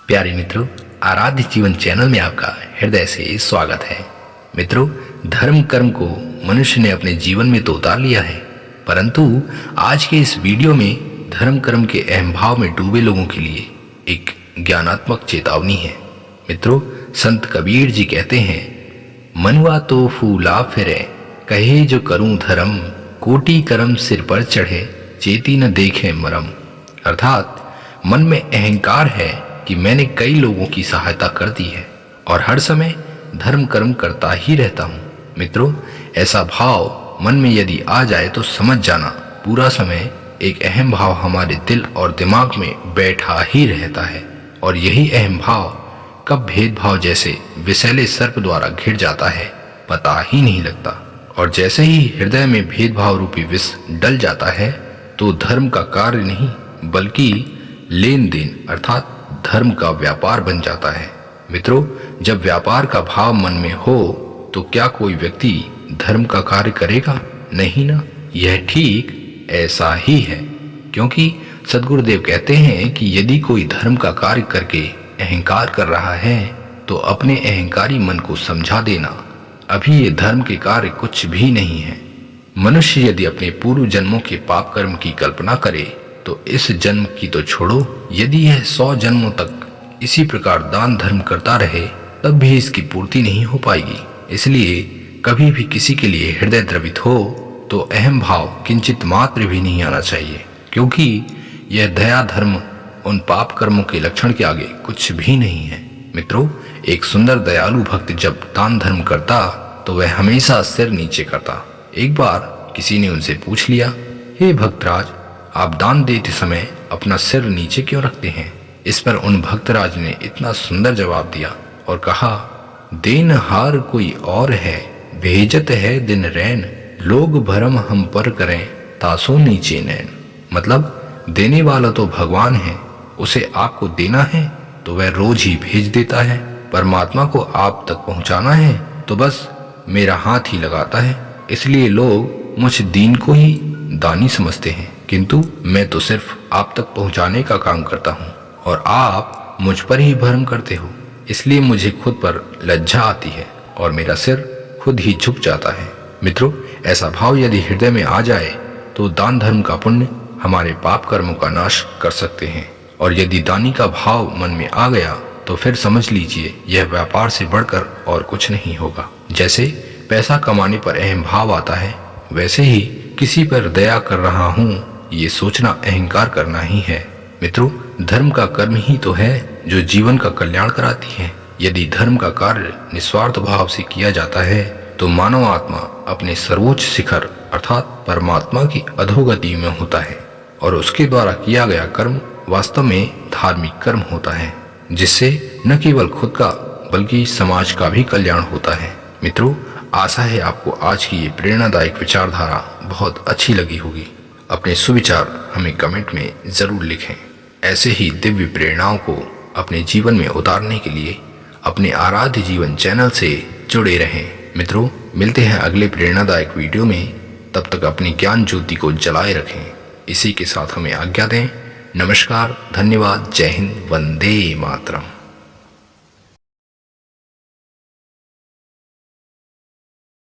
प्यारे मित्रों, आराध्य जीवन चैनल में आपका हृदय से स्वागत है। मित्रों, धर्म कर्म को मनुष्य ने अपने जीवन में तो उतार लिया है, परंतु आज के इस वीडियो में धर्म कर्म के अहम भाव में डूबे लोगों के लिए एक ज्ञानात्मक चेतावनी है। मित्रों, संत कबीर जी कहते हैं, मनुआ तो फूला फिरे, कहे जो करूं धर्म, कोटि कर्म सिर पर चढ़े, चेती न देखे मरम। अर्थात मन में अहंकार है कि मैंने कई लोगों की सहायता कर दी है और हर समय धर्म कर्म करता ही रहता हूँ। मित्रों, ऐसा भाव मन में यदि आ जाए तो समझ जाना पूरा समय एक अहम भाव हमारे दिल और दिमाग में बैठा ही रहता है, और यही अहम भाव कब भेदभाव जैसे विषैले सर्प द्वारा घिर जाता है पता ही नहीं लगता। और जैसे ही हृदय में भेदभाव रूपी विष डल जाता है तो धर्म का कार्य नहीं बल्कि लेन देन अर्थात धर्म का व्यापार बन जाता है। मित्रों, जब व्यापार का भाव मन में हो तो क्या कोई व्यक्ति धर्म का कार्य करेगा? नहीं ना। यह ठीक ऐसा ही है, क्योंकि सद्गुरुदेव कहते हैं कि यदि कोई धर्म का कार्य करके अहंकार कर रहा है तो अपने अहंकारी मन को समझा देना, अभी ये धर्म के कार्य कुछ भी नहीं है। मनुष्य यदि अपने पूर्व जन्मों के पाप कर्म की कल्पना करे तो इस जन्म की तो छोड़ो, यदि यह 100 जन्मों तक इसी प्रकार दान धर्म करता रहे तब भी इसकी पूर्ति नहीं हो पाएगी। इसलिए कभी भी किसी के लिए हृदय द्रवित हो तो अहम भाव किंचित मात्र भी नहीं आना चाहिए, क्योंकि यह दया धर्म उन पाप कर्मों के लक्षण के आगे कुछ भी नहीं है। मित्रों, एक सुंदर दयालु भक्त जब दान धर्म करता तो वह हमेशा सिर नीचे करता। एक बार किसी ने उनसे पूछ लिया, हे भक्तराज, आप दान देते समय अपना सिर नीचे क्यों रखते हैं? इस पर उन भक्तराज ने इतना सुंदर जवाब दिया और कहा, देनहार कोई और है, भेजत है दिन रैन, लोग भरम हम पर करें, तासो नीचे नैन। मतलब देने वाला तो भगवान है, उसे आपको देना है तो वह रोज ही भेज देता है। परमात्मा को आप तक पहुंचाना है तो बस मेरा हाथ ही लगाता है। इसलिए लोग मुझ दीन को ही दानी समझते हैं, किंतु मैं तो सिर्फ आप तक पहुंचाने का काम करता हूं और आप मुझ पर ही भरम करते हो। इसलिए मुझे खुद पर लज्जा आती है और मेरा सिर खुद ही झुक जाता है। मित्रों, ऐसा भाव यदि हृदय में आ जाए तो दान धर्म का पुण्य हमारे पाप कर्मों का नाश कर सकते हैं, और यदि दानी का भाव मन में आ गया तो फिर समझ लीजिए यह व्यापार से बढ़कर और कुछ नहीं होगा। जैसे पैसा कमाने पर अहम भाव आता है, वैसे ही किसी पर दया कर रहा हूँ ये सोचना अहंकार करना ही है। मित्रों, धर्म का कर्म ही तो है जो जीवन का कल्याण कराती है। यदि धर्म का कार्य निस्वार्थ भाव से किया जाता है तो मानव आत्मा अपने सर्वोच्च शिखर अर्थात परमात्मा की अधोगति में होता है, और उसके द्वारा किया गया कर्म वास्तव में धार्मिक कर्म होता है, जिससे न केवल खुद का बल्कि समाज का भी कल्याण होता है। मित्रों, आशा है आपको आज की ये प्रेरणादायक विचारधारा बहुत अच्छी लगी होगी। अपने सुविचार हमें कमेंट में जरूर लिखें। ऐसे ही दिव्य प्रेरणाओं को अपने जीवन में उतारने के लिए अपने आराध्य जीवन चैनल से जुड़े रहें। मित्रों, मिलते हैं अगले प्रेरणादायक वीडियो में। तब तक अपनी ज्ञान ज्योति को जलाए रखें। इसी के साथ हमें आज्ञा दें। नमस्कार, धन्यवाद, जय हिंद, वंदे मातरम।